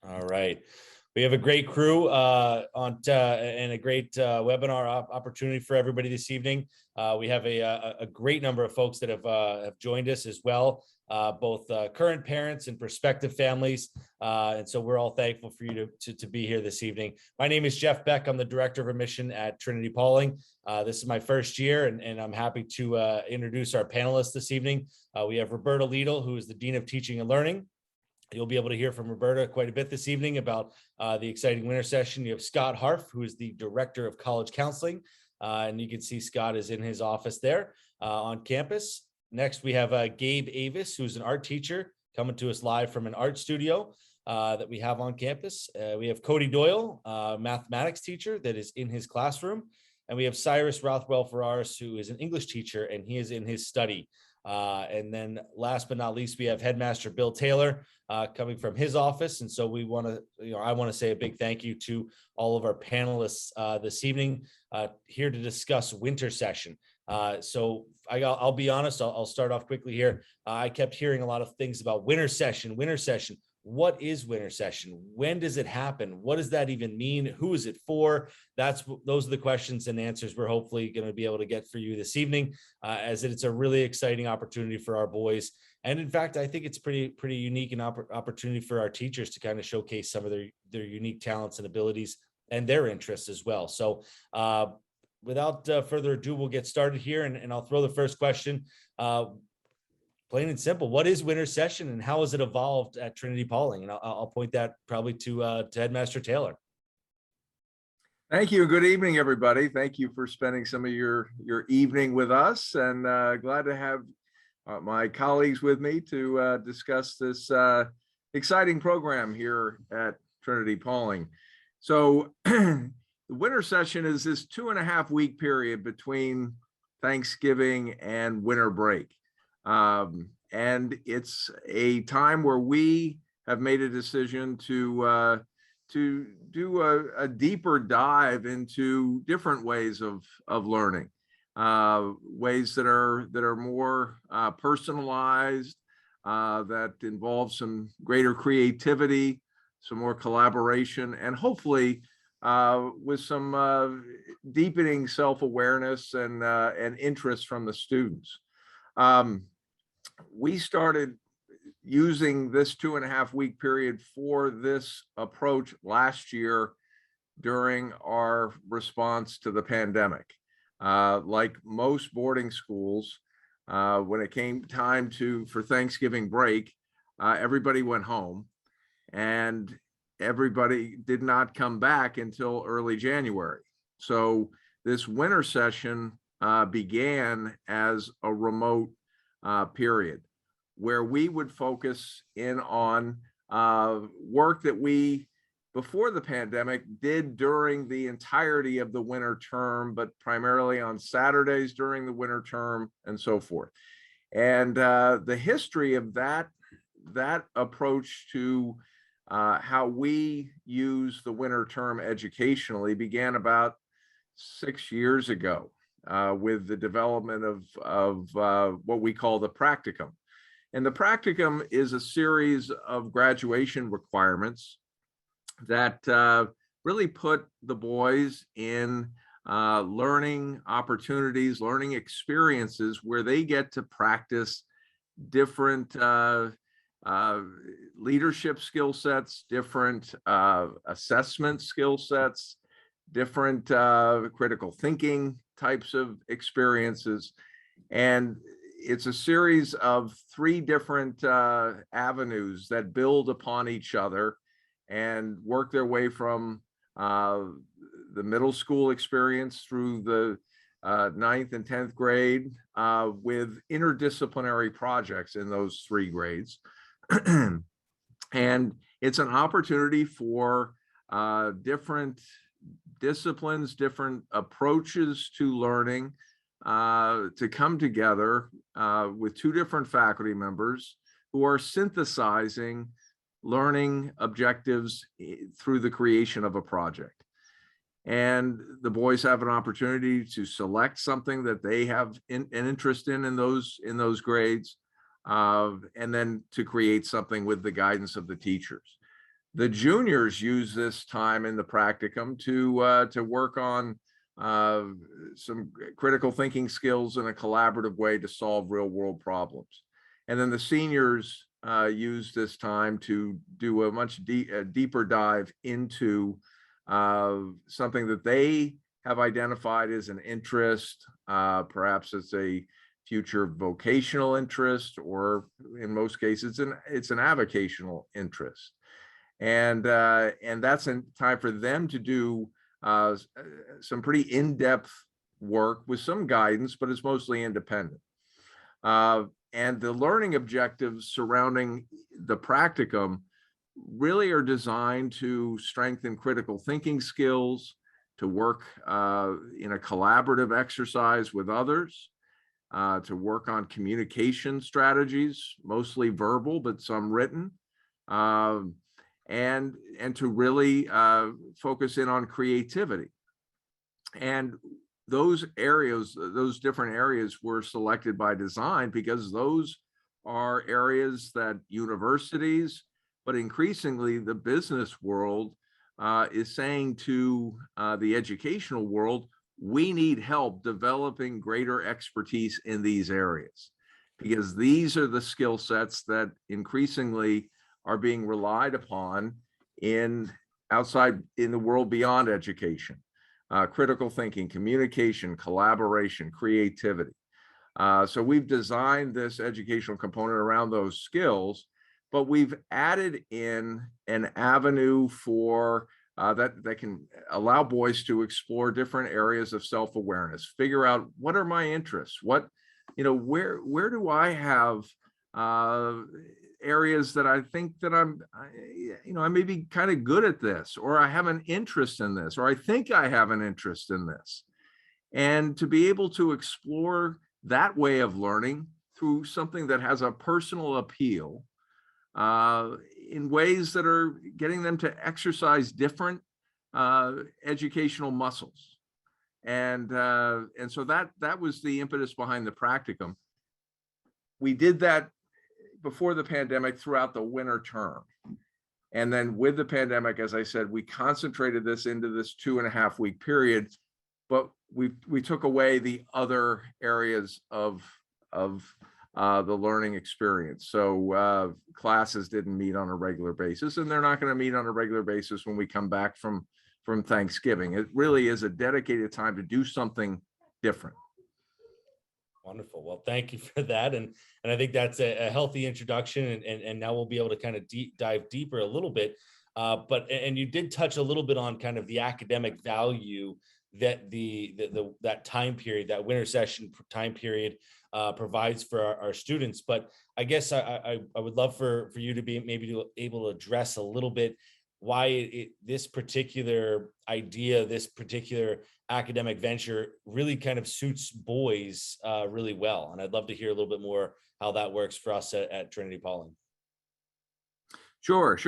All right. We have a great crew and a great webinar opportunity for everybody this evening. We have a great number of folks that have joined us as well, both current parents and prospective families. And so we're all thankful for you to be here this evening. My name is Jeff Beck. I'm the Director of Admission at Trinity-Pawling. This is my first year, and I'm happy to introduce our panelists this evening. We have Roberta Liedl, who is the Dean of Teaching and Learning. You'll be able to hear from Roberta quite a bit this evening about the exciting winter session. You have Scott Harf, who is the Director of College Counseling. And you can see Scott is in his office there on campus. Next, we have Gabe Avis, who's an art teacher coming to us live from an art studio that we have on campus. We have Cody Doyle, mathematics teacher that is in his classroom. And we have Cyrus Rothwell-Ferraris, who is an English teacher, and he is in his study. And then last but not least, we have Headmaster Bill Taylor coming from his office. And so we want to, I want to say a big thank you to all of our panelists this evening here to discuss winter session. So I'll be honest, I'll start off quickly here. I kept hearing a lot of things about winter session. What is winter session? When does it happen? What does that even mean? Who is it for? Those are the questions and answers we're hopefully going to be able to get for you this evening, as it's a really exciting opportunity for our boys. And in fact, I think it's pretty unique and opportunity for our teachers to kind of showcase some of their unique talents and abilities and their interests as well. So without further ado, we'll get started here, and I'll throw the first question. Plain and simple, what is winter session and how has it evolved at Trinity-Pawling? And I'll point that probably to Headmaster Taylor. Thank you. Good evening, everybody. Thank you for spending some of your evening with us, and glad to have my colleagues with me to discuss this exciting program here at Trinity-Pawling. So the winter session is this 2.5-week period between Thanksgiving and winter break. And it's a time where we have made a decision to do a deeper dive into different ways of learning, ways that are more personalized, that involve some greater creativity, some more collaboration, and hopefully with some deepening self-awareness and interest from the students. We started using this 2.5-week period for this approach last year during our response to the pandemic. Like most boarding schools, when it came time for Thanksgiving break, everybody went home, and everybody did not come back until early January. So this winter session began as a remote period where we would focus in on work that we, before the pandemic, did during the entirety of the winter term, but primarily on Saturdays during the winter term and so forth. And the history of that approach to how we use the winter term educationally began about 6 years ago. With the development of what we call the practicum. And the practicum is a series of graduation requirements that really put the boys in learning opportunities, learning experiences where they get to practice different leadership skill sets, different assessment skill sets, different critical thinking types of experiences. And it's a series of 3 different avenues that build upon each other and work their way from the middle school experience through the 9th and 10th grade with interdisciplinary projects in those 3 grades. And it's an opportunity for different disciplines, different approaches to learning to come together with 2 different faculty members who are synthesizing learning objectives through the creation of a project. And the boys have an opportunity to select something that they have an interest in those grades, and then to create something with the guidance of the teachers. The juniors use this time in the practicum to work on some critical thinking skills in a collaborative way to solve real world problems. And then the seniors use this time to do a much deeper dive into something that they have identified as an interest. Perhaps it's a future vocational interest, or in most cases, it's an avocational interest. And that's in time for them to do some pretty in-depth work with some guidance, but it's mostly independent. And the learning objectives surrounding the practicum really are designed to strengthen critical thinking skills, to work in a collaborative exercise with others, to work on communication strategies, mostly verbal, but some written, and to really focus in on creativity. And those areas, those different areas were selected by design because those are areas that universities, but increasingly the business world is saying to the educational world, we need help developing greater expertise in these areas, because these are the skill sets that increasingly are being relied upon in the world beyond education. Critical thinking, communication, collaboration, creativity. So we've designed this educational component around those skills, but we've added in an avenue for that can allow boys to explore different areas of self-awareness, figure out what are my interests, where do I have areas that I think that I may be kind of good at this, or I have an interest in this, or I think I have an interest in this. And to be able to explore that way of learning through something that has a personal appeal in ways that are getting them to exercise different educational muscles. And so that was the impetus behind the practicum. We did that before the pandemic throughout the winter term. And then with the pandemic, as I said, we concentrated this into this 2.5-week period, but we took away the other areas of the learning experience. So classes didn't meet on a regular basis, and they're not going to meet on a regular basis when we come back from Thanksgiving. It really is a dedicated time to do something different. Wonderful. Well, thank you for that. And I think that's a healthy introduction. And now we'll be able to kind of dive deeper a little bit. But you did touch a little bit on kind of the academic value that that time period, that winter session time period provides for our students. But I guess I would love for you to be able to address a little bit why this particular idea, this particular academic venture really kind of suits boys really well. And I'd love to hear a little bit more how that works for us at Trinity-Pawling. Sure.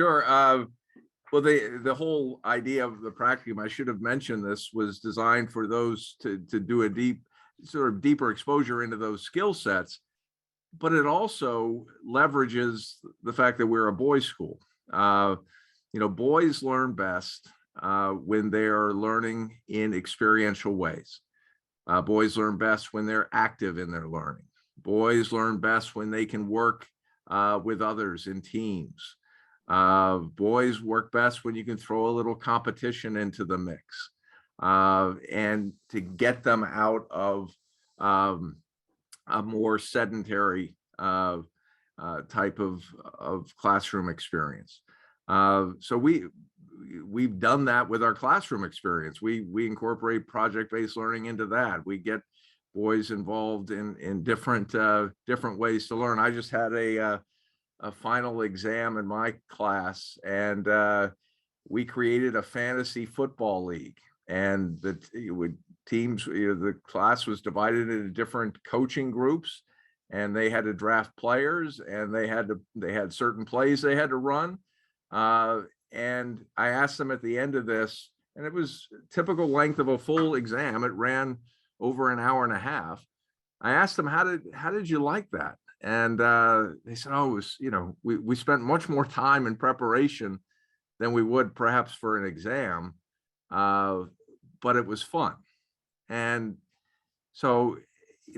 Well, the whole idea of the practicum, I should have mentioned this, was designed for those to do a deeper exposure into those skill sets, but it also leverages the fact that we're a boys' school. Boys learn best when they are learning in experiential ways. Boys learn best when they're active in their learning. Boys learn best when they can work with others in teams. Boys work best when you can throw a little competition into the mix, and to get them out of a more sedentary type of classroom experience. So we've done that with our classroom experience. We incorporate project-based learning into that. We get boys involved in different ways to learn. I just had a final exam in my class, and we created a fantasy football league. And the teams, the class was divided into different coaching groups, and they had to draft players, and they had certain plays they had to run. And I asked them at the end of this, and it was typical length of a full exam. It ran over an hour and a half. I asked them, how did you like that? And they said, oh, it was, we spent much more time in preparation than we would perhaps for an exam, but it was fun. And so,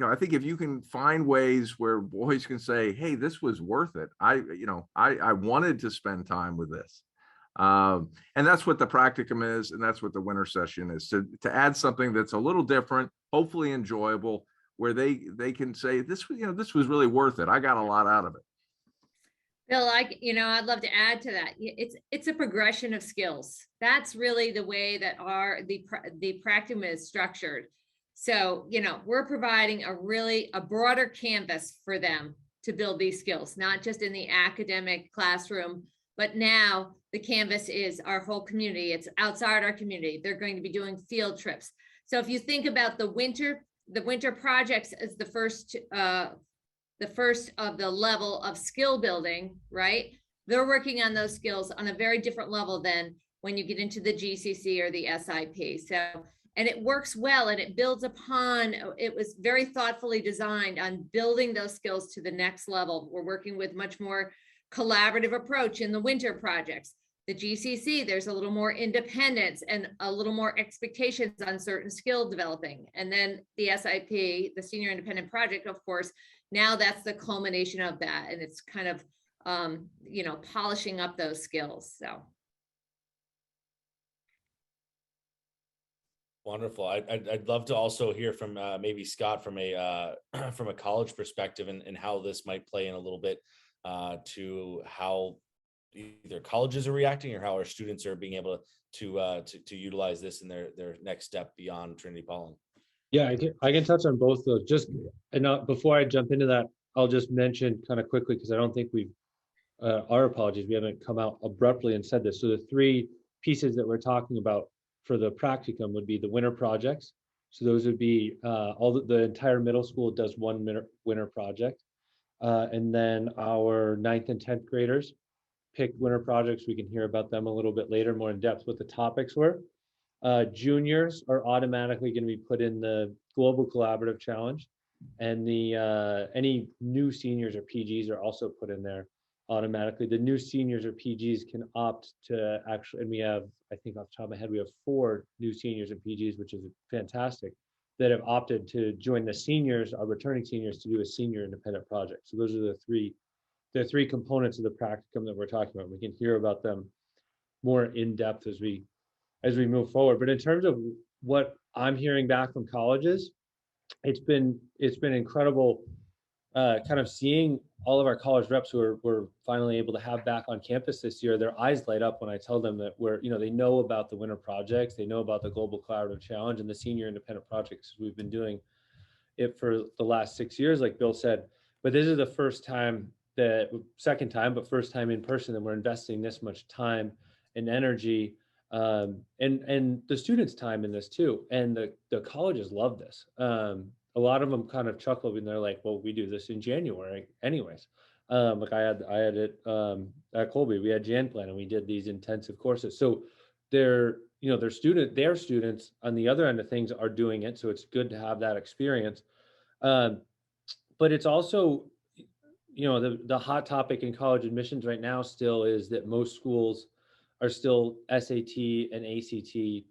I think if you can find ways where boys can say, hey, this was worth it. I wanted to spend time with this. And that's what the practicum is. And that's what the winter session is, to add something that's a little different, hopefully enjoyable, where they can say this was really worth it. I got a lot out of it. Bill, I'd love to add to that. It's a progression of skills. That's really the way that the practicum is structured. So, we're providing a broader canvas for them to build these skills, not just in the academic classroom, but now the canvas is our whole community. It's outside our community. They're going to be doing field trips. So if you think about the winter projects as the first of the level of skill building, right? They're working on those skills on a very different level than when you get into the GCC or the SIP. So, and it works well, and it builds upon, it was very thoughtfully designed on building those skills to the next level. We're working with much more collaborative approach in the winter projects. The GCC, there's a little more independence and a little more expectations on certain skill developing. And then the SIP, the Senior Independent Project, of course, now that's the culmination of that. And it's kind of, polishing up those skills. So. Wonderful. I'd love to also hear from maybe Scott from a from a college perspective, and how this might play in a little bit to how either colleges are reacting or how our students are being able to utilize this in their next step beyond Trinity-Pawling. Yeah, I can touch on both of those. Just before I jump into that, I'll just mention kind of quickly, because I don't think our apologies, we haven't come out abruptly and said this. So the three pieces that we're talking about for the practicum would be the winter projects. So those would be the entire middle school does one winter project. And then our 9th and 10th graders picked winter projects. We can hear about them a little bit later, more in depth, what the topics were. Juniors are automatically going to be put in the Global Collaborative Challenge, and any new seniors or PGs are also put in there automatically. The new seniors or PGs can opt to actually, and we have, I think off the top of my head, we have 4 new seniors and PGs, which is fantastic, that have opted to join the seniors, our returning seniors, to do a senior independent project. So those are the three components of the practicum that we're talking about. We can hear about them more in depth as we move forward. But in terms of what I'm hearing back from colleges, it's been incredible kind of seeing all of our college reps who were finally able to have back on campus this year. Their eyes light up when I tell them that they know about the winter projects, they know about the Global Collaborative Challenge and the Senior Independent Projects. We've been doing it for the last 6 years, like Bill said, but this is the first time second time in person that we're investing this much time and energy, and the students' time in this too. And the colleges love this. A lot of them kind of chuckle when they're like, well, we do this in January anyways. Like I had it at Colby, we had Jan Plan, and we did these intensive courses. So their students on the other end of things are doing it. So it's good to have that experience. But it's also, the hot topic in college admissions right now still is that most schools are still SAT and ACT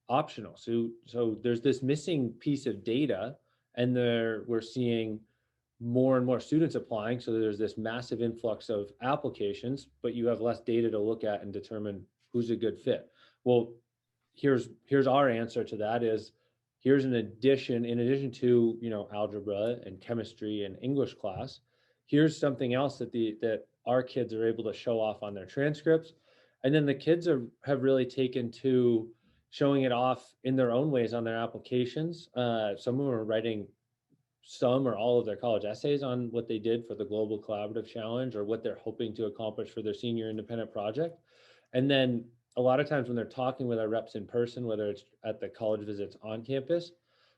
optional. So there's this missing piece of data, and we're seeing more and more students applying. So there's this massive influx of applications, but you have less data to look at and determine who's a good fit. Well, here's our answer to that is, here's in addition to, algebra and chemistry and English class, here's something else that our kids are able to show off on their transcripts. And then the kids have really taken to showing it off in their own ways on their applications. Some of them are writing some or all of their college essays on what they did for the Global Collaborative Challenge or what they're hoping to accomplish for their senior independent project. And then a lot of times when they're talking with our reps in person, whether it's at the college visits on campus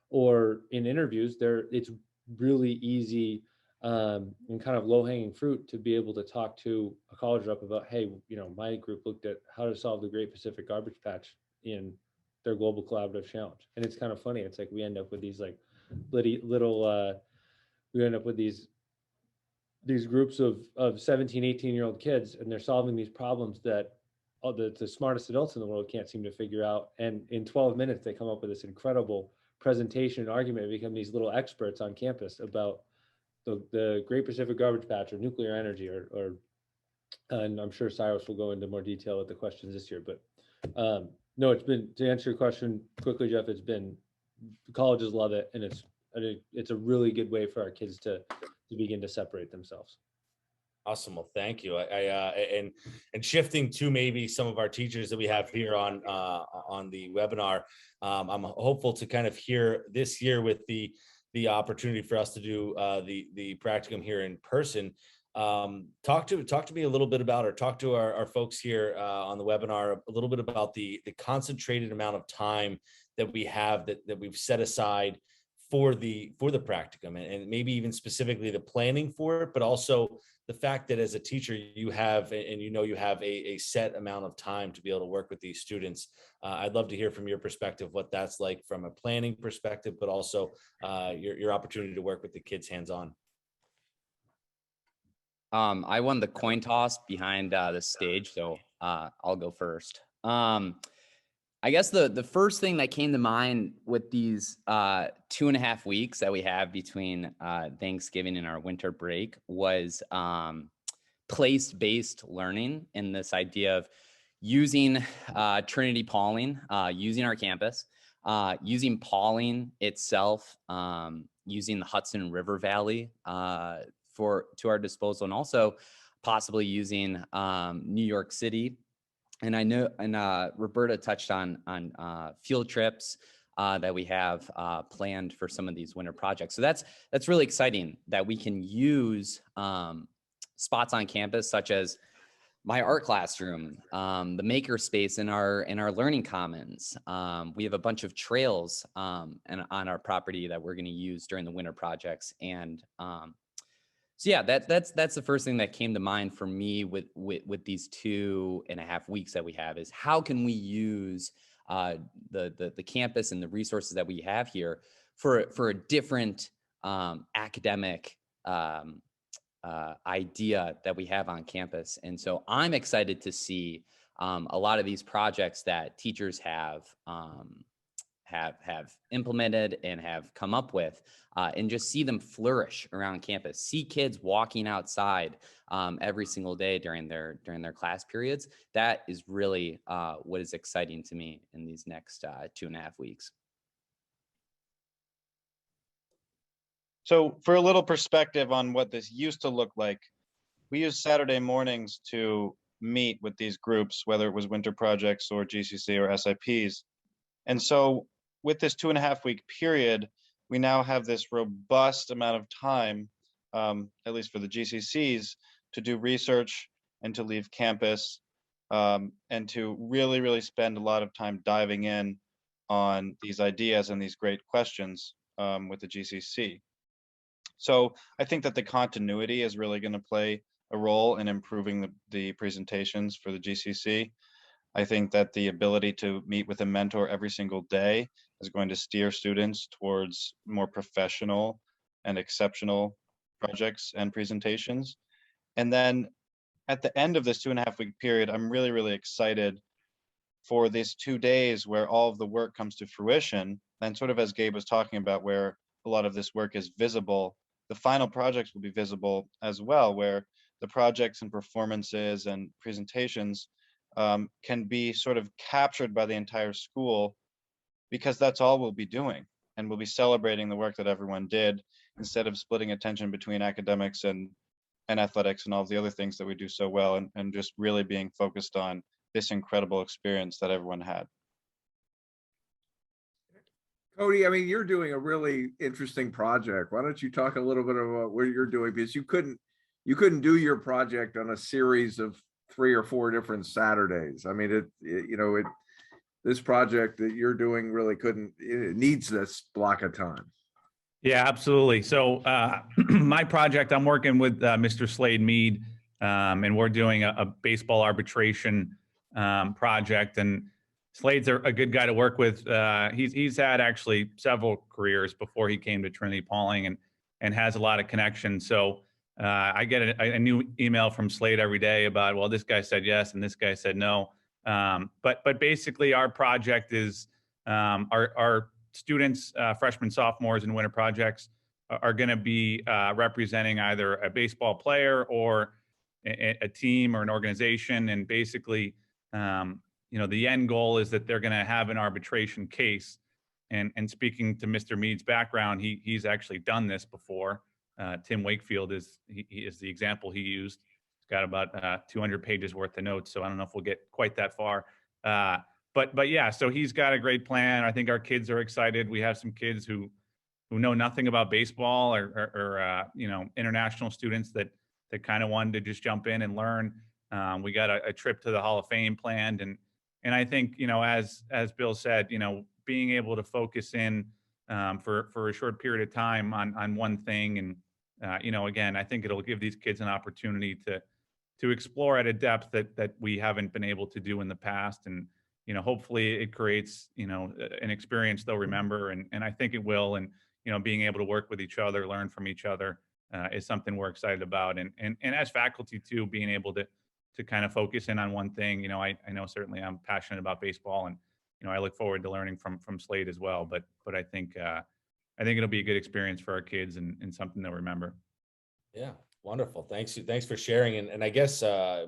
or in interviews, it's really easy and kind of low-hanging fruit to be able to talk to a college rep about, hey, my group looked at how to solve the Great Pacific Garbage Patch in their Global Collaborative Challenge. And it's kind of funny. It's like we end up with these like we end up with these groups of 17, 18-year-old kids, and they're solving these problems that all the smartest adults in the world can't seem to figure out. And in 12 minutes, they come up with this incredible presentation and argument, and become these little experts on campus about the Great Pacific Garbage Patch or nuclear energy, or and I'm sure Cyrus will go into more detail with the questions this year. But no, it's been, to answer your question quickly, Jeff, it's been, colleges love it, and it's a really good way for our kids to begin to separate themselves. Awesome. Well, thank you. And shifting to maybe some of our teachers that we have here on the webinar, I'm hopeful to kind of hear this year with the opportunity for us to do the practicum here in person. Talk to me a little bit about, or talk to our folks here on the webinar a little bit about the concentrated amount of time that we have that we've set aside for the practicum, and maybe even specifically the planning for it, but also the fact that as a teacher you have, and you have a set amount of time to be able to work with these students. I'd love to hear from your perspective what that's like from a planning perspective, but also your opportunity to work with the kids hands-on. I won the coin toss behind the stage, so I'll go first. I guess the first thing that came to mind with these 2.5 weeks that we have between Thanksgiving and our winter break was place-based learning, and this idea of using Trinity-Pawling, using our campus, using Pawling itself, using the Hudson River Valley to our disposal, and also possibly using New York City. And I know, and Roberta touched on field trips that we have planned for some of these winter projects. So that's really exciting that we can use spots on campus such as my art classroom, the maker space in our learning commons. We have a bunch of trails and on our property that we're going to use during the winter projects. And so yeah, that's the first thing that came to mind for me with these 2.5 weeks that we have, is how can we use the campus and the resources that we have here for a different academic idea that we have on campus. And so I'm excited to see a lot of these projects that teachers have implemented and have come up with, and just see them flourish around campus. See kids walking outside every single day during their class periods. That is really what is exciting to me in these next 2.5 weeks. So for a little perspective on what this used to look like, we used Saturday mornings to meet with these groups, whether it was winter projects or GCC or SIPs. And so with this 2.5 week period, we now have this robust amount of time, at least for the GCCs, to do research and to leave campus, and to really, really spend a lot of time diving in on these ideas and these great questions with the GCC. So I think that the continuity is really going to play a role in improving the presentations for the GCC. I think that the ability to meet with a mentor every single day is going to steer students towards more professional and exceptional projects and presentations. And then at the end of this 2.5 week period, I'm really, really excited for these 2 days where all of the work comes to fruition. And sort of as Gabe was talking about, where a lot of this work is visible, the final projects will be visible as well, where the projects and performances and presentations can be sort of captured by the entire school, because that's all we'll be doing. And we'll be celebrating the work that everyone did, instead of splitting attention between academics and athletics and all the other things that we do so well, and just really being focused on this incredible experience that everyone had. Cody, I mean, you're doing a really interesting project. Why don't you talk a little bit about what you're doing? Because you couldn't do your project on a series of 3 or 4 different Saturdays. I mean, this project that you're doing really it needs this block of time. Yeah, absolutely. So my project, I'm working with Mr. Slade Mead, and we're doing a baseball arbitration project. And Slade's a good guy to work with. He's had actually several careers before he came to Trinity-Pawling, and has a lot of connections. So I get a new email from Slade every day about, well, this guy said yes and this guy said no. But basically our project is our students, freshmen, sophomores in winter projects are going to be representing either a baseball player or a team or an organization. And basically, the end goal is that they're going to have an arbitration case. And speaking to Mr. Mead's background, he's actually done this before. Tim Wakefield is the example he used. He's got about 200 pages worth of notes, so I don't know if we'll get quite that far. But yeah, so he's got a great plan. I think our kids are excited. We have some kids who know nothing about baseball or international students that kind of wanted to just jump in and learn. We got a trip to the Hall of Fame planned, and I think as Bill said, being able to focus in for a short period of time on one thing, and again, I think it'll give these kids an opportunity to explore at a depth that we haven't been able to do in the past, and hopefully it creates an experience they'll remember, and I think it will. And being able to work with each other, learn from each other, is something we're excited about. And as faculty too, being able to kind of focus in on one thing. I know certainly I'm passionate about baseball, and I look forward to learning from Slade as well. But I think it'll be a good experience for our kids and something they'll remember. Yeah, wonderful. Thanks for sharing. And I guess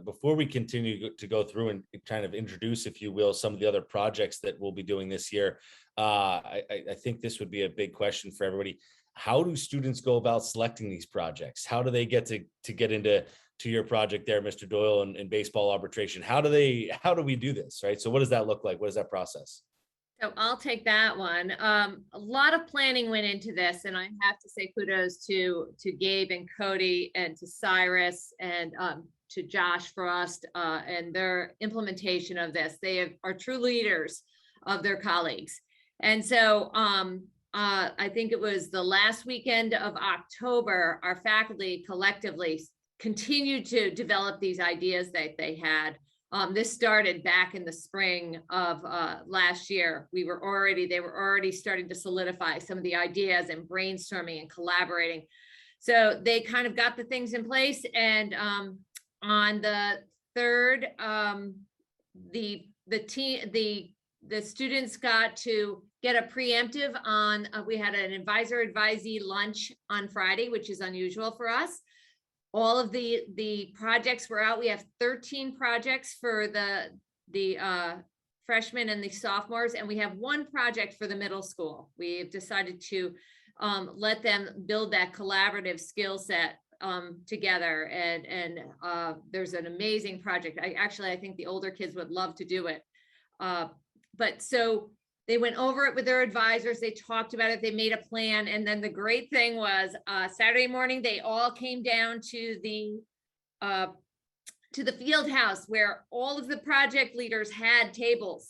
before we continue to go through and kind of introduce, if you will, some of the other projects that we'll be doing this year, I think this would be a big question for everybody. How do students go about selecting these projects? How do they get to get into your project there, Mr. Doyle, and baseball arbitration? How do we do this, right? So what does that look like? What is that process? So I'll take that one. A lot of planning went into this, and I have to say kudos to Gabe and Cody and to Cyrus and to Josh Frost and their implementation of this. They are true leaders of their colleagues. And so I think it was the last weekend of October, our faculty collectively continued to develop these ideas that they had. This started back in the spring of last year. They were already starting to solidify some of the ideas and brainstorming and collaborating. So they kind of got the things in place. And on the 3rd, the students got to get a preemptive on, we had an advisor-advisee lunch on Friday, which is unusual for us. All of the projects were out. We have 13 projects for the freshmen and the sophomores, and we have one project for the middle school. We've decided to let them build that collaborative skill set together, and there's an amazing project. I think the older kids would love to do it. But so they went over it with their advisors. They talked about it. They made a plan. And then the great thing was Saturday morning, they all came down to the field house where all of the project leaders had tables.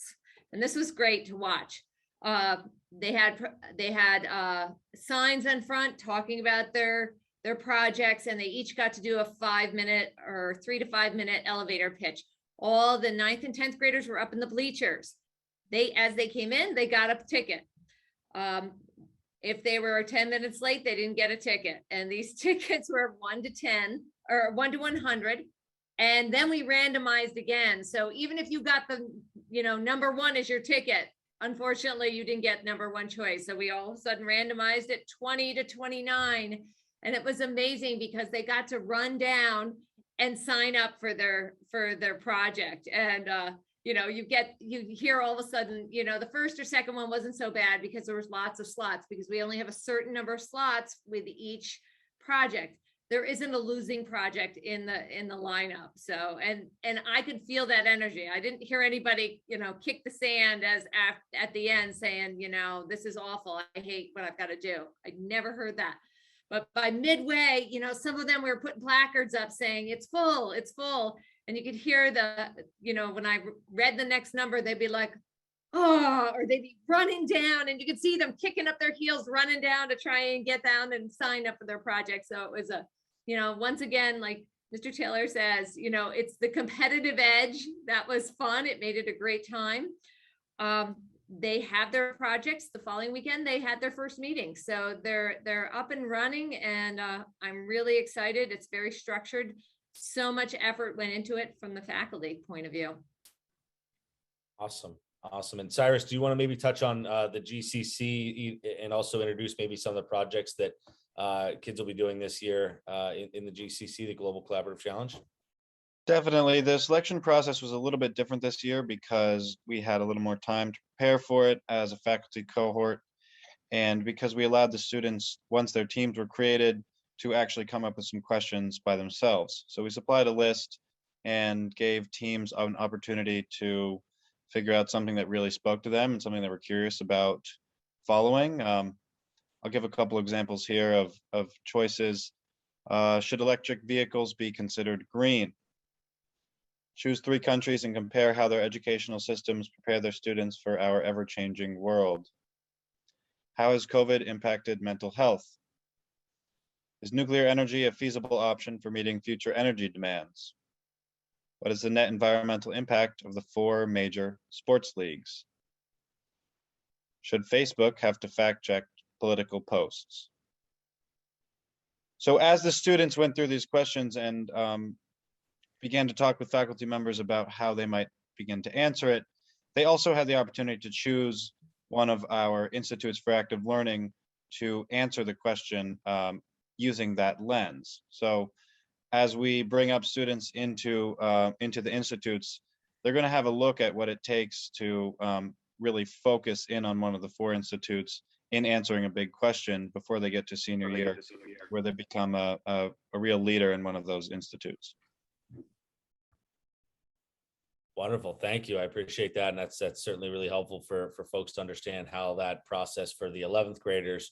And this was great to watch. They had signs in front talking about their projects, and they each got to do a 5-minute or 3 to 5 minute elevator pitch. All the 9th and 10th graders were up in the bleachers. As they came in, they got a ticket. If they were 10 minutes late, they didn't get a ticket. And these tickets were 1 to 10 or 1 to 100. And then we randomized again. So even if you got the, number 1 is your ticket, unfortunately, you didn't get number 1 choice. So we all of a sudden randomized it 20 to 29. And it was amazing because they got to run down and sign up for their project. And, you hear all of a sudden, the first or second one wasn't so bad because there was lots of slots, because we only have a certain number of slots with each project. There isn't a losing project in the lineup. So, and I could feel that energy. I didn't hear anybody, kick the sand at the end saying, this is awful. I hate what I've got to do. I never heard that. But by midway, some of them were putting placards up saying it's full, it's full. And you could hear when I read the next number, they'd be like, oh, or they'd be running down, and you could see them kicking up their heels, running down to try and get down and sign up for their project. So it was once again, like Mr. Taylor says, it's the competitive edge. That was fun. It made it a great time. They have their projects the following weekend. They had their first meeting. So they're up and running, and I'm really excited. It's very structured. So much effort went into it from the faculty point of view. Awesome. Awesome. And Cyrus, do you want to maybe touch on the GCC and also introduce maybe some of the projects that kids will be doing this year in the GCC, the Global Collaborative Challenge? Definitely. The selection process was a little bit different this year because we had a little more time to prepare for it as a faculty cohort. And because we allowed the students, once their teams were created, to actually come up with some questions by themselves. So we supplied a list and gave teams an opportunity to figure out something that really spoke to them and something they were curious about following. I'll give a couple examples here of choices. Should electric vehicles be considered green? Choose 3 countries and compare how their educational systems prepare their students for our ever-changing world. How has COVID impacted mental health? Is nuclear energy a feasible option for meeting future energy demands? What is the net environmental impact of the 4 major sports leagues? Should Facebook have to fact-check political posts? So as the students went through these questions and began to talk with faculty members about how they might begin to answer it, they also had the opportunity to choose one of our institutes for active learning to answer the question using that lens. So as we bring up students into the institutes, they're going to have a look at what it takes to really focus in on one of the 4 institutes in answering a big question before they get to senior year, where they become a real leader in one of those institutes. Wonderful. Thank you. I appreciate that. And that's certainly really helpful for folks to understand how that process for the 11th graders,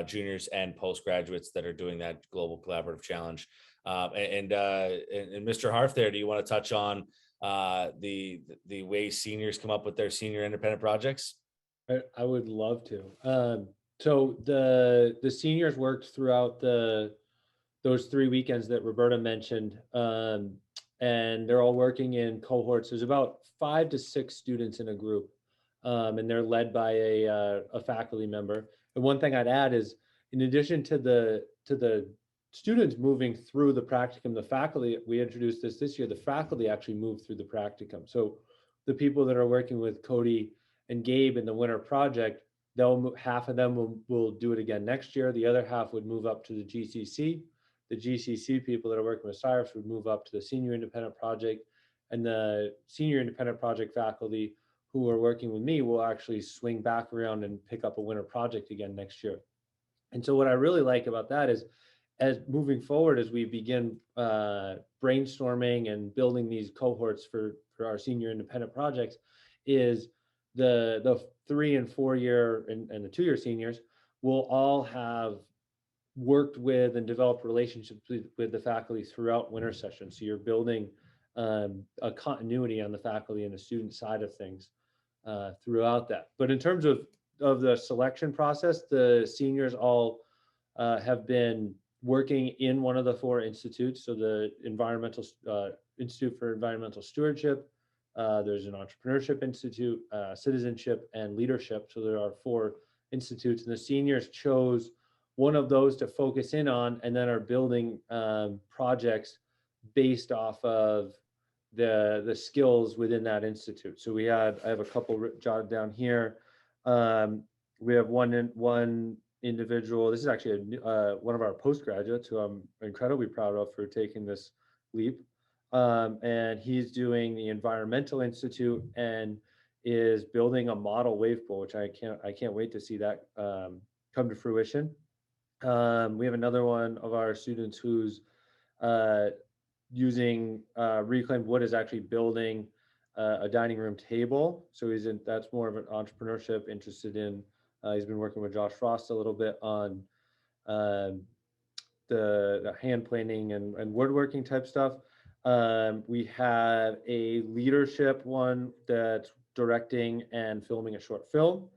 juniors and postgraduates that are doing that Global Collaborative Challenge. And Mr. Harf there, do you want to touch on the way seniors come up with their senior independent projects? I would love to. So the seniors worked throughout those 3 weekends that Roberta mentioned, and they're all working in cohorts. There's about 5 to 6 students in a group, and they're led by a faculty member. And one thing I'd add is, in addition to the students moving through the practicum, the faculty, we introduced this year, the faculty actually moved through the practicum. So the people that are working with Cody and Gabe in the winter project, half of them will do it again next year. The other half would move up to the GCC. The GCC people that are working with Cyrus would move up to the senior independent project, and the senior independent project faculty who are working with me will actually swing back around and pick up a winter project again next year. And so what I really like about that is, as moving forward, as we begin brainstorming and building these cohorts for our senior independent projects, is the 3 and 4 year and the 2-year seniors will all have worked with and developed relationships with the faculty throughout winter session. So you're building a continuity on the faculty and the student side of things throughout that. But in terms of the selection process, the seniors all have been working in one of the 4 institutes. So the Environmental Institute for Environmental Stewardship, there's an Entrepreneurship Institute, Citizenship, and Leadership. So there are 4 institutes, and the seniors chose one of those to focus in on, and then are building projects based off of the skills within that institute. So I have a couple jotted down here. We have one individual. This is actually one of our postgraduates who I'm incredibly proud of for taking this leap. And he's doing the Environmental Institute and is building a model wave pool, which I can't wait to see that come to fruition. We have another one of our students who's using reclaimed wood, is actually building a dining room table. So that's more of an entrepreneurship, interested in, he's been working with Josh Frost a little bit on the hand planing and woodworking type stuff. We have a leadership one that's directing and filming a short film.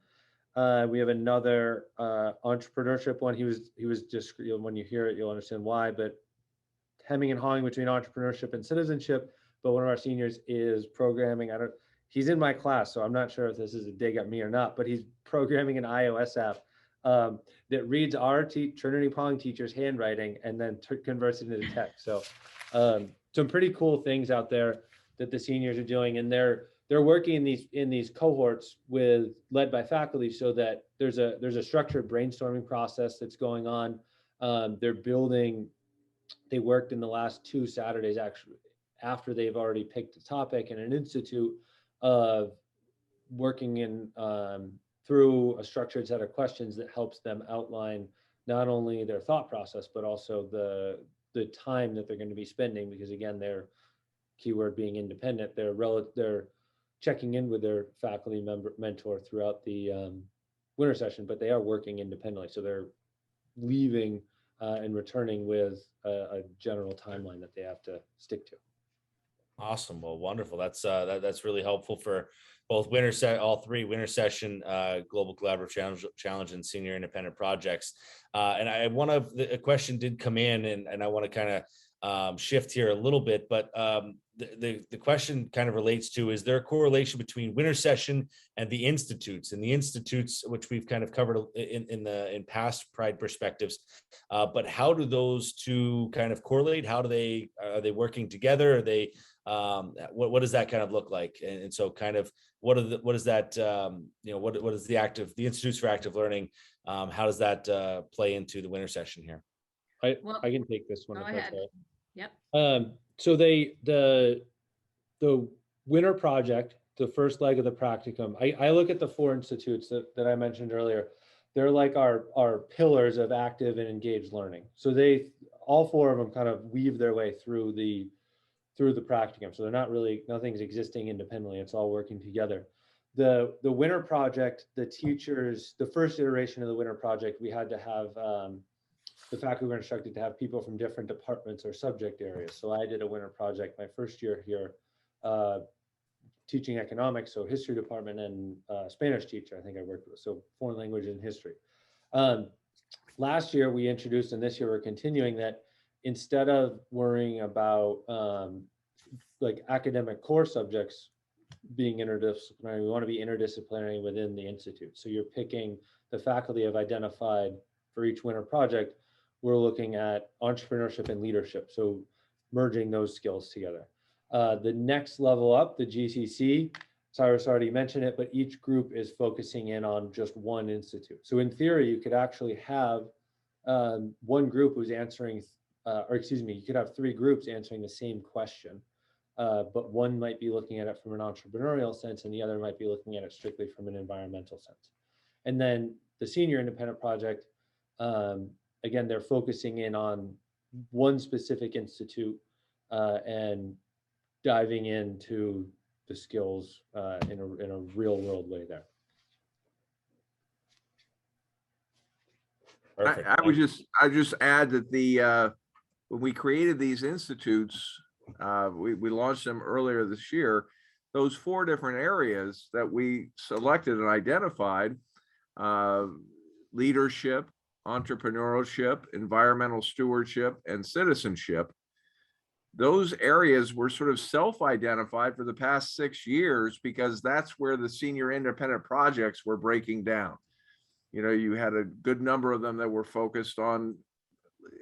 We have another entrepreneurship one. He was just, when you hear it, you'll understand why, but hemming and hawing between entrepreneurship and citizenship. But one of our seniors is programming. He's in my class, so I'm not sure if this is a dig at me or not, but he's programming an iOS app that reads our Trinity-Pawling teacher's handwriting and then converts it into text. So some pretty cool things out there that the seniors are doing, and they're they're working in these cohorts led by faculty, so that there's a structured brainstorming process that's going on. They worked in the last 2 Saturdays, actually, after they've already picked a topic in an institute, of working in through a structured set of questions that helps them outline not only their thought process, but also the time that they're going to be spending, because again, their keyword being independent, they're checking in with their faculty mentor throughout the winter session, but they are working independently. So they're leaving and returning with a general timeline that they have to stick to. Awesome. Well, wonderful. That's really helpful for both all 3 winter session, global collaborative challenge, and senior independent projects. And a question did come in, and I want to kind of shift here a little bit, but the question kind of relates to, is there a correlation between winter session and the institutes, which we've kind of covered in past Pride perspectives, but how do those two kind of correlate? are they working together? Are they what does that kind of look like? And so kind of what is that what is the Institutes for Active Learning, how does that play into the winter session here? I can take this one. Go if that's ahead. all Yep. right. So the winter project, the first leg of the practicum, I look at the 4 institutes that I mentioned earlier. They're like our pillars of active and engaged learning. So all 4 of them kind of weave their way through the practicum. So nothing's existing independently. It's all working together. The winter project, the first iteration of the winter project, we had to have the faculty were instructed to have people from different departments or subject areas. So I did a winter project my first year here, teaching economics, so history department, and Spanish teacher, I think I worked with, so foreign language and history. Last year we introduced, and this year we're continuing that, instead of worrying about like academic core subjects being interdisciplinary, we want to be interdisciplinary within the institute. So you're picking the faculty have identified for each winter project. We're looking at entrepreneurship and leadership, so merging those skills together. The next level up, the GCC, Cyrus already mentioned it, but each group is focusing in on just one institute. So in theory, you could actually have one group who's answering, you could have 3 groups answering the same question, but one might be looking at it from an entrepreneurial sense, and the other might be looking at it strictly from an environmental sense. And then the senior independent project, again, they're focusing in on one specific institute and diving into the skills in a real world way there. Perfect. I would just add that when we created these institutes, we launched them earlier this year. Those 4 different areas that we selected and identified, leadership, entrepreneurship, environmental stewardship, and citizenship, those areas were sort of self-identified for the past 6 years, because that's where the senior independent projects were breaking down. You had a good number of them that were focused on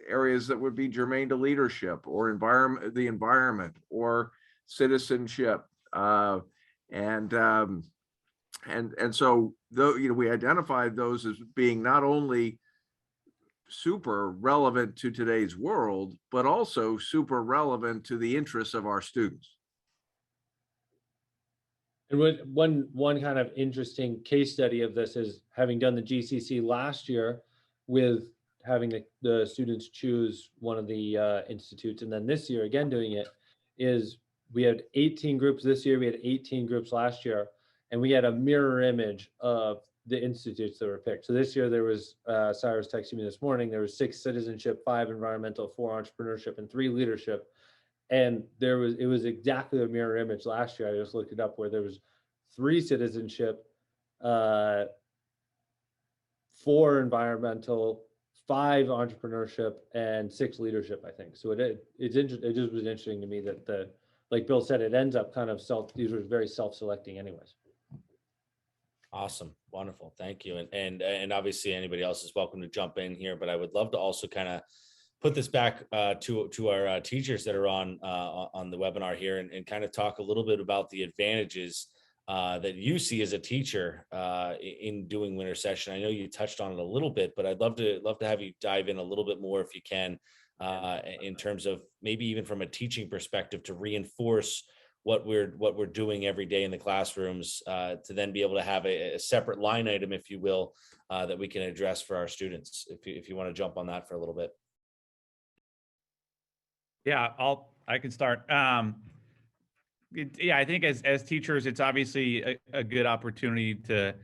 areas that would be germane to leadership or the environment or citizenship. And so we identified those as being not only super relevant to today's world, but also super relevant to the interests of our students. And one kind of interesting case study of this is having done the GCC last year with having the students choose one of the institutes, and then this year again doing it, is we had 18 groups this year, we had 18 groups last year, and we had a mirror image of the institutes that were picked. So this year there was, Cyrus texted me this morning, there was 6 citizenship, 5 environmental, 4 entrepreneurship, and 3 leadership. And it was exactly a mirror image last year. I just looked it up, where there was 3 citizenship, 4 environmental, 5 entrepreneurship, and 6 leadership, I think. So it just was interesting to me that like Bill said, it ends up kind of these were very self-selecting anyways. Awesome. Wonderful. Thank you. And obviously anybody else is welcome to jump in here, but I would love to also kind of put this back to our teachers that are on the webinar here, and kind of talk a little bit about the advantages that you see as a teacher in doing winter session? I know you touched on it a little bit, but I'd love to have you dive in a little bit more if you can, in terms of maybe even from a teaching perspective to reinforce what we're doing every day in the classrooms, to then be able to have a separate line item, if you will, that we can address for our students. If you want to jump on that for a little bit. Yeah, I can start. Yeah, I think as teachers, it's obviously a good opportunity to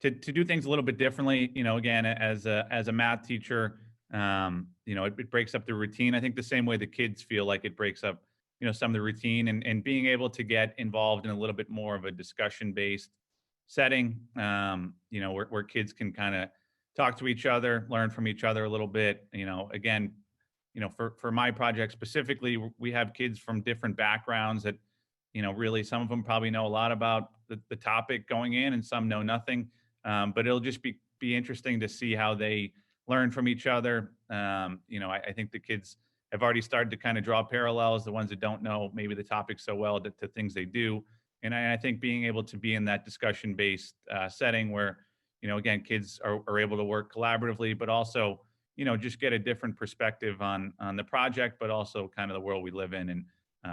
do things a little bit differently. You know, again, as a math teacher, you know, it breaks up the routine. I think the same way the kids feel like it breaks up, you know, some of the routine, and being able to get involved in a little bit more of a discussion-based setting, you know, where kids can kind of talk to each other, learn from each other a little bit. You know, again, you know, for my project specifically, we have kids from different backgrounds that, you know, really some of them probably know a lot about the topic going in, and some know nothing. But it'll just be interesting to see how they learn from each other. You know, I think the kids have already started to kind of draw parallels, the ones that don't know maybe the topic so well, to things they do. And I think being able to be in that discussion-based setting where, you know, again, kids are able to work collaboratively, but also, you know, just get a different perspective on the project, but also kind of the world we live in. And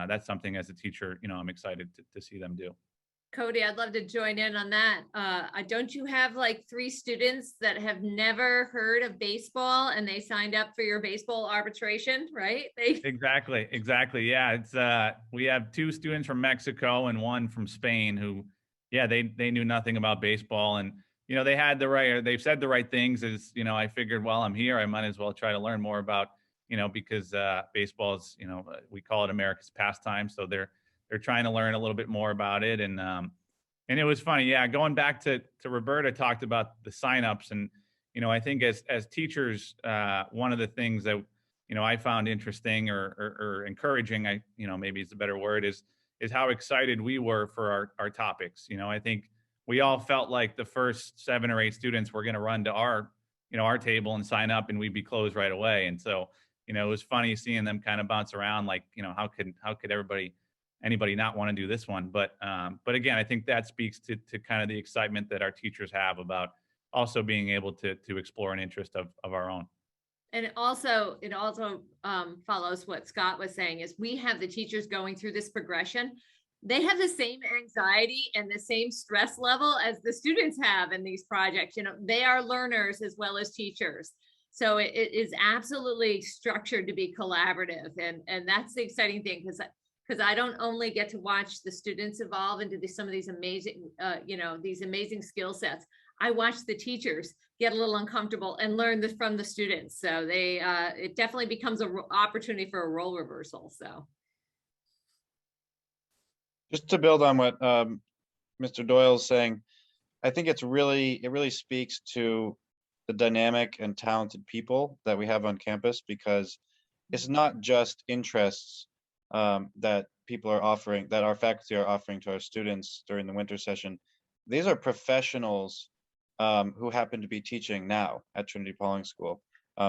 that's something as a teacher, you know, I'm excited to see them do. Cody, I'd love to join in on that. Don't you have like 3 students that have never heard of baseball and they signed up for your baseball arbitration, right? Exactly. Yeah, it's we have 2 students from Mexico and 1 from Spain who, yeah, they knew nothing about baseball, and you know, they've said the right things. Is, you know, I figured while I'm here, I might as well try to learn more about, you know, because baseball is, you know, we call it America's pastime, so they're trying to learn a little bit more about it. And it was funny. Yeah. Going back to Roberta talked about the signups, and, you know, I think as teachers, one of the things that, you know, I found interesting or encouraging, you know, maybe it's a better word, is how excited we were for our topics. You know, I think we all felt like the first 7 or 8 students were going to run to our table and sign up, and we'd be closed right away. And so, you know, it was funny seeing them kind of bounce around, like, you know, how could anybody not want to do this one? But again, I think that speaks to kind of the excitement that our teachers have about also being able to explore an interest of our own. And it also follows what Scott was saying, is we have the teachers going through this progression. They have the same anxiety and the same stress level as the students have in these projects. You know, they are learners as well as teachers. So it is absolutely structured to be collaborative. And that's the exciting thing, because I don't only get to watch the students evolve into some of these amazing, you know, these amazing skill sets. I watch the teachers get a little uncomfortable and learn this from the students. So it definitely becomes an opportunity for a role reversal. So. Just to build on what Mr. Doyle's saying, I think it really speaks to the dynamic and talented people that we have on campus, because it's not just interests that people are offering, that our faculty are offering to our students during the winter session. These are professionals who happen to be teaching now at Trinity-Pawling School.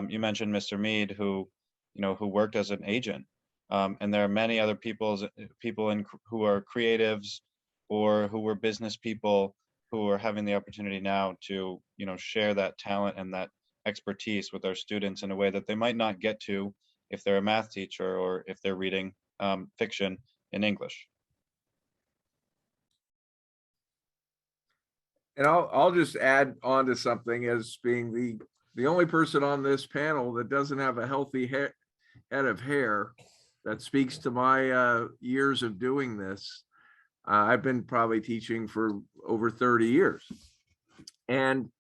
You mentioned Mr. Mead, who worked as an agent. And there are many other people who are creatives or who were business people who are having the opportunity now to, you know, share that talent and that expertise with our students in a way that they might not get to if they're a math teacher or if they're reading fiction in English. And I'll just add on to something as being the only person on this panel that doesn't have a healthy head of hair. That speaks to my years of doing this. I've been probably teaching for over 30 years. And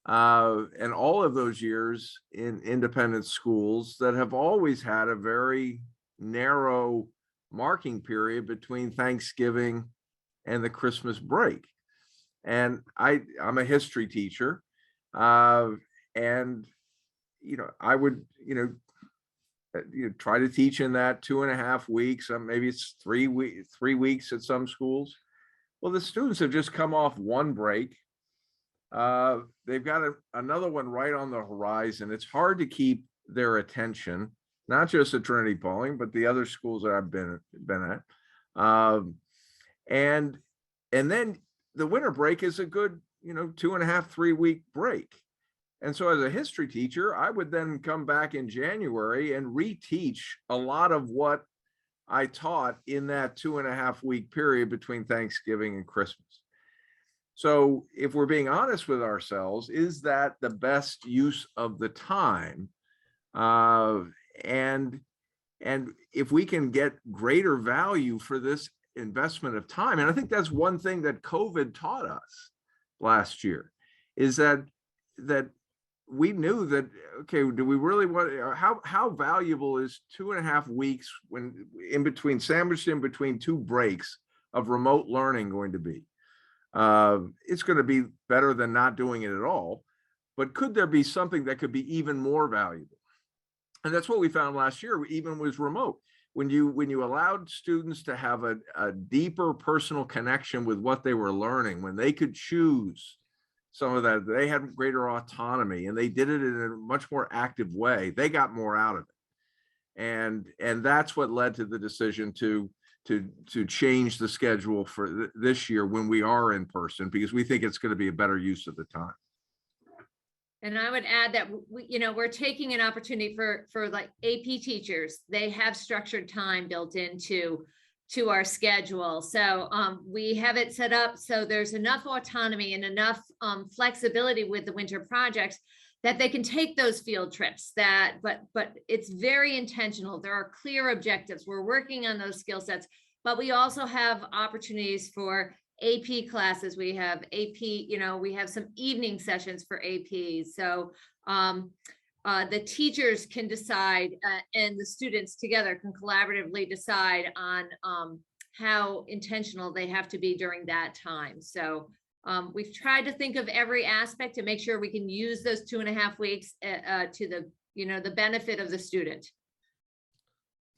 all of those years in independent schools that have always had a very narrow marking period between Thanksgiving and the Christmas break. And I'm a history teacher. And, you know, I would, try to teach in that 2.5 weeks. Maybe it's 3 weeks at some schools. Well, the students have just come off one break. They've got another one right on the horizon. It's hard to keep their attention, not just at Trinity-Pawling, but the other schools that I've been at. And then the winter break is a good, 2.5, 3 week break. And so as a history teacher, I would then come back in January and reteach a lot of what I taught in that 2.5 week period between Thanksgiving and Christmas. So if we're being honest with ourselves, is that the best use of the time? And if we can get greater value for this investment of time, and I think that's one thing that COVID taught us last year, is that we knew that, okay, do we really want, how valuable is 2.5 weeks when sandwiched in between 2 breaks of remote learning going to be? It's going to be better than not doing it at all, but could there be something that could be even more valuable? And that's what we found last year, even was remote. When you allowed students to have a deeper personal connection with what they were learning, when they could choose some of that, they had greater autonomy and they did it in a much more active way. They got more out of it. And that's what led to the decision to change the schedule for this year when we are in person, because we think it's going to be a better use of the time. And I would add that we're taking an opportunity for like AP teachers. They have structured time built into our schedule. So we have it set up so there's enough autonomy and enough flexibility with the winter projects that they can take those field trips. But it's very intentional. There are clear objectives. We're working on those skill sets, but we also have opportunities for AP classes. We have AP, we have some evening sessions for APs. So the teachers can decide and the students together can collaboratively decide on how intentional they have to be during that time. So we've tried to think of every aspect to make sure we can use those 2.5 weeks to the benefit of the student.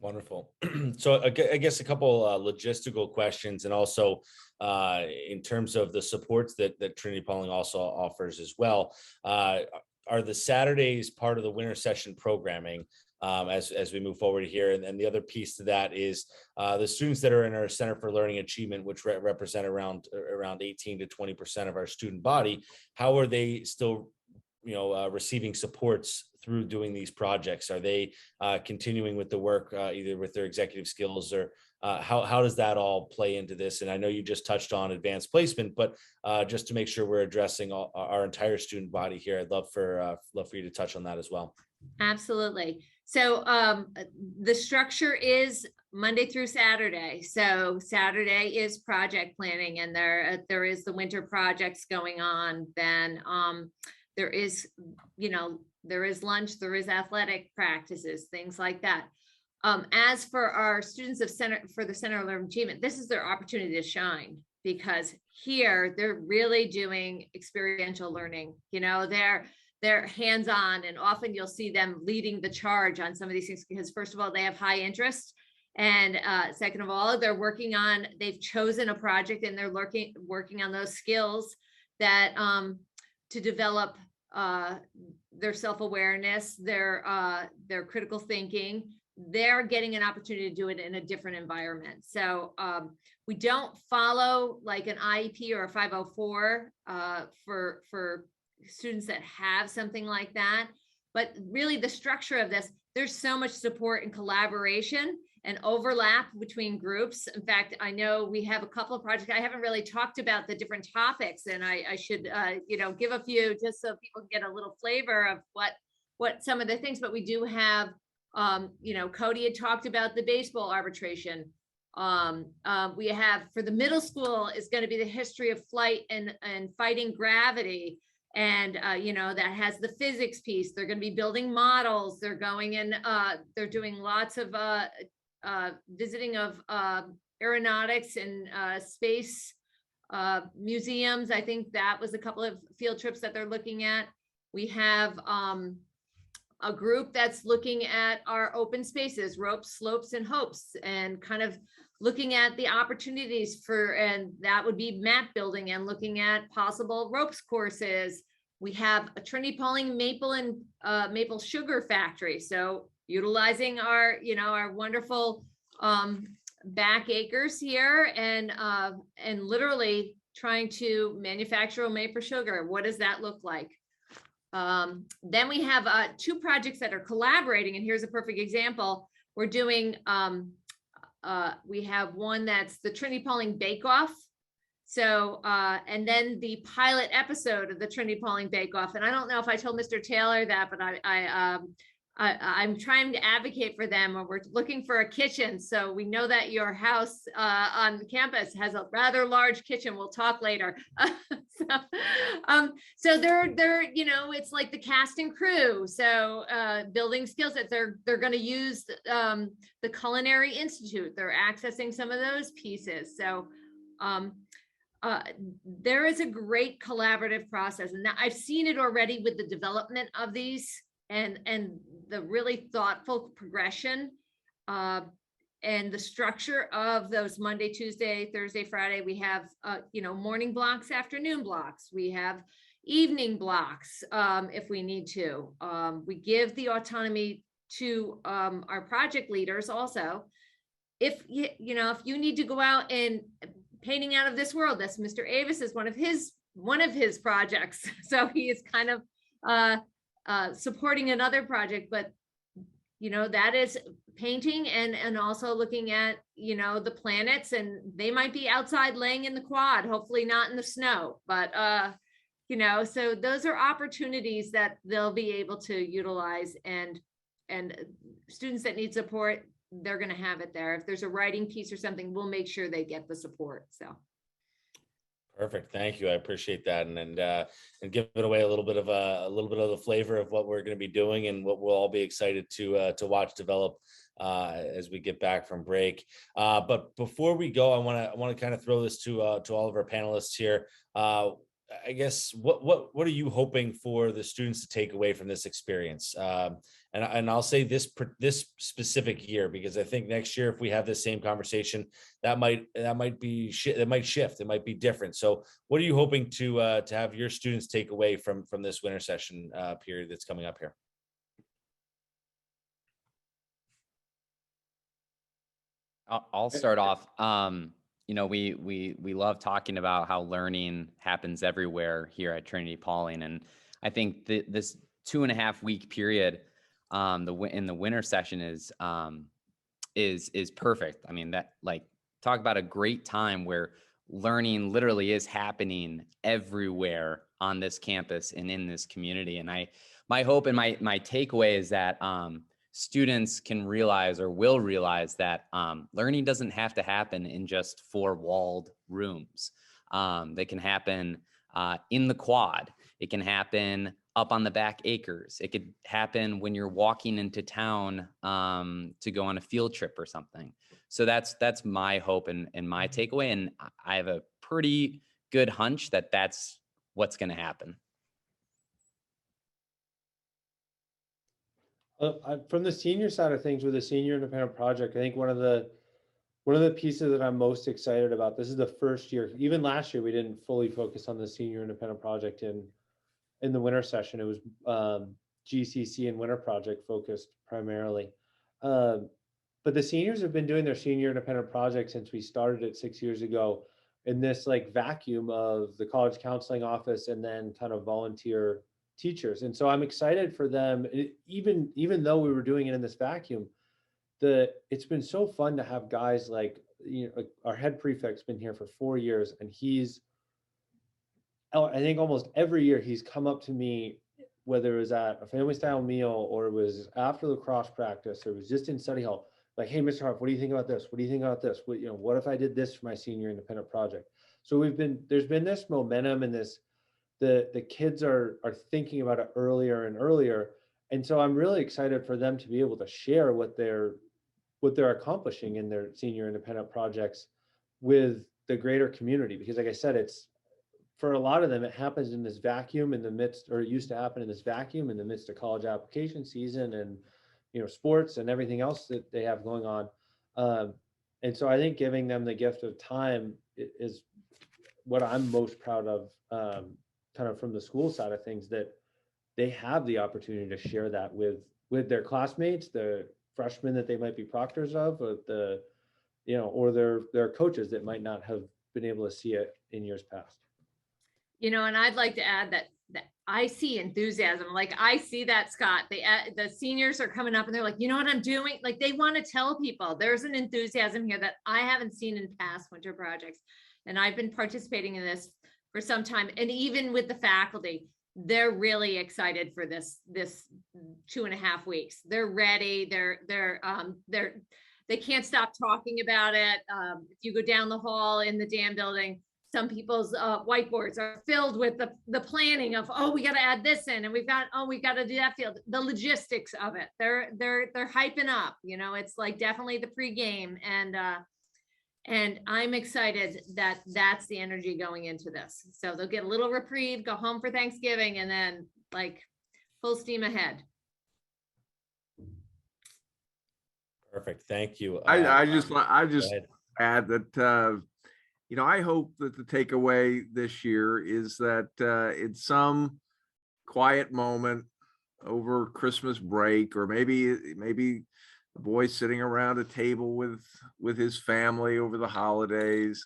Wonderful. So I guess a couple logistical questions, and also in terms of the supports that Trinity-Pawling also offers as well. Are the Saturdays part of the winter session programming as we move forward here? And the other piece to that is the students that are in our Center for Learning Achievement, which represent around 18 to 20% of our student body. How are they still receiving supports through doing these projects? Are they continuing with the work either with their executive skills, or how does that all play into this? And I know you just touched on advanced placement, but just to make sure we're addressing our entire student body here, I'd love for you to touch on that as well. Absolutely. So the structure is Monday through Saturday. So Saturday is project planning, and there is the winter projects going on. Then there is lunch, there is athletic practices, things like that. As for our students of the Center of Learning Achievement, this is their opportunity to shine, because here they're really doing experiential learning. They're hands-on, and often you'll see them leading the charge on some of these things, because first of all, they have high interest. And second of all, they've chosen a project and they're working on those skills that to develop their self-awareness, their critical thinking. They're getting an opportunity to do it in a different environment. So we don't follow like an IEP or a 504 for students that have something like that. But really the structure of this, there's so much support and collaboration and overlap between groups. In fact, I know we have a couple of projects. I haven't really talked about the different topics, and I should give a few just so people can get a little flavor of what some of the things. But we do have Cody had talked about the baseball arbitration. We have, for the middle school, is going to be the history of flight and fighting gravity. And, that has the physics piece. They're going to be building models. They're going in, they're doing lots of visiting of aeronautics and space museums. I think that was a couple of field trips that they're looking at. We have a group that's looking at our open spaces, ropes, slopes, and hopes, and kind of looking at the opportunities and that would be map building and looking at possible ropes courses. We have a Trinity-Pawling maple and maple sugar factory. So utilizing our wonderful back acres here and literally trying to manufacture a maple sugar. What does that look like? Then we have 2 projects that are collaborating, and here's a perfect example. We're doing, we have one that's the Trinity-Pawling Bake Off. So, and then the pilot episode of the Trinity-Pawling Bake Off. And I don't know if I told Mr. Taylor that, but I'm trying to advocate for them, or we're looking for a kitchen. So we know that your house on campus has a rather large kitchen. We'll talk later. So they're, you know, it's like the cast and crew. So building skill sets, they're going to use the Culinary Institute. They're accessing some of those pieces. So there is a great collaborative process, and I've seen it already with the development of these and the really thoughtful progression and the structure of those Monday, Tuesday, Thursday, Friday. We have you know, morning blocks, afternoon blocks. We have evening blocks if we need to. We give the autonomy to our project leaders also. If you know, if you need to go out and painting out of this world, that's Mr. Avis is one of his projects. So he is kind of supporting another project, but you know, that is painting and also looking at, you know, the planets, and they might be outside laying in the quad, hopefully not in the snow, but you know, so those are opportunities that they'll be able to utilize, and students that need support, they're going to have it there. If there's a writing piece or something, we'll make sure they get the support. So. Perfect. Thank you. I appreciate that. And give it away a little bit of the flavor of what we're going to be doing and what we'll all be excited to watch develop as we get back from break. But before we go, I want to kind of throw this to all of our panelists here. I guess what are you hoping for the students to take away from this experience? And I'll say this specific year, because I think next year, if we have this same conversation, that might shift. It might be different. So what are you hoping to have your students take away from this winter session period that's coming up here? I'll start off. You know, we love talking about how learning happens everywhere here at Trinity-Pawling, and I think this 2.5 week period in the winter session is perfect. I mean, that, like, talk about a great time where learning literally is happening everywhere on this campus and in this community. And my hope and my takeaway is that students can realize, or will realize, that learning doesn't have to happen in just 4-walled rooms. They can happen in the quad. It can happen up on the back acres. It could happen when you're walking into town to go on a field trip or something. So that's my hope and my takeaway. And I have a pretty good hunch that that's what's going to happen. From the senior side of things, with the senior independent project, I think one of the pieces that I'm most excited about, this is the first year. Even last year, we didn't fully focus on the senior independent project in the winter session. It was GCC and winter project focused primarily. But the seniors have been doing their senior independent project since we started it 6 years ago, in this like vacuum of the college counseling office and then kind of volunteer teachers. And so I'm excited for them, even though we were doing it in this vacuum, it's been so fun to have guys like, you know, like our head prefect's been here for 4 years, and I think almost every year he's come up to me, whether it was at a family style meal or it was after lacrosse practice or it was just in study hall, like, hey, Mr. Harp, what do you think about this? What do you think about this? What, you know, what if I did this for my senior independent project? So there's been this momentum and this, the kids are thinking about it earlier and earlier. And so I'm really excited for them to be able to share what they're accomplishing in their senior independent projects with the greater community. Because like I said, it's, for a lot of them, it happens in this vacuum in the midst, or it used to happen in this vacuum in the midst of college application season and, you know, sports and everything else that they have going on. And so I think giving them the gift of time is what I'm most proud of, kind of from the school side of things, that they have the opportunity to share that with their classmates, the freshmen that they might be proctors of, or or their coaches that might not have been able to see it in years past. You know, and I'd like to add that I see enthusiasm. Like I see that, Scott, the seniors are coming up and they're like, you know what I'm doing? Like they want to tell people there's an enthusiasm here that I haven't seen in past winter projects. And I've been participating in this for some time. And even with the faculty, they're really excited for this 2.5 weeks. They're ready. They can't stop talking about it. If you go down the hall in the dam building, some people's whiteboards are filled with the planning of, oh, we got to add this in, and we got to do that field. The logistics of it, they're hyping up. You know, it's like definitely the pregame, and I'm excited that that's the energy going into this. So they'll get a little reprieve, go home for Thanksgiving, and then like full steam ahead. Perfect. Thank you. I just go ahead. add that, you know, I hope that the takeaway this year is that in some quiet moment over Christmas break, or maybe the boy sitting around a table with his family over the holidays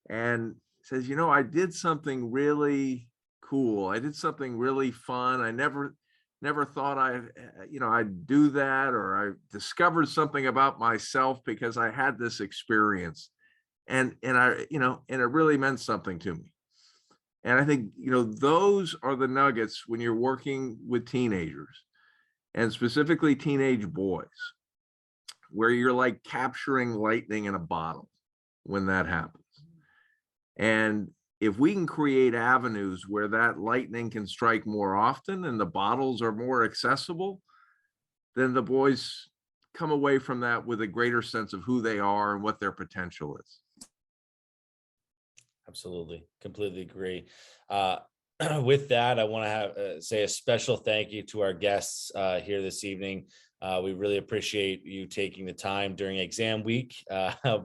and says, you know, I did something really cool. I did something really fun. I never thought I'd do that, or I discovered something about myself because I had this experience. And it really meant something to me. And I think, you know, those are the nuggets when you're working with teenagers, and specifically teenage boys, where you're like capturing lightning in a bottle when that happens. And if we can create avenues where that lightning can strike more often and the bottles are more accessible, then the boys come away from that with a greater sense of who they are and what their potential is. Absolutely. Completely agree. With that, I want to say a special thank you to our guests here this evening. We really appreciate you taking the time during exam week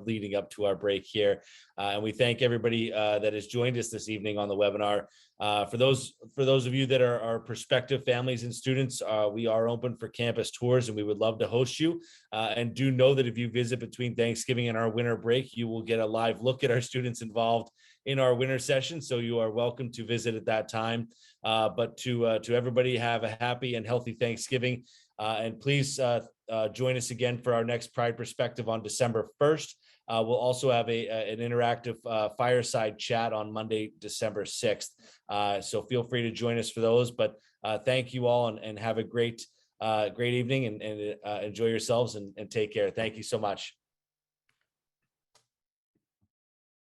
leading up to our break here. And we thank everybody that has joined us this evening on the webinar. For those of you that are prospective families and students, we are open for campus tours, and we would love to host you. And do know that if you visit between Thanksgiving and our winter break, you will get a live look at our students involved in our winter session. So you are welcome to visit at that time. But to everybody, have a happy and healthy Thanksgiving. And please join us again for our next Pride Perspective on December 1st. We'll also have an interactive fireside chat on Monday, December 6th. So feel free to join us for those. But thank you all, and have a great evening, and enjoy yourselves, and take care. Thank you so much.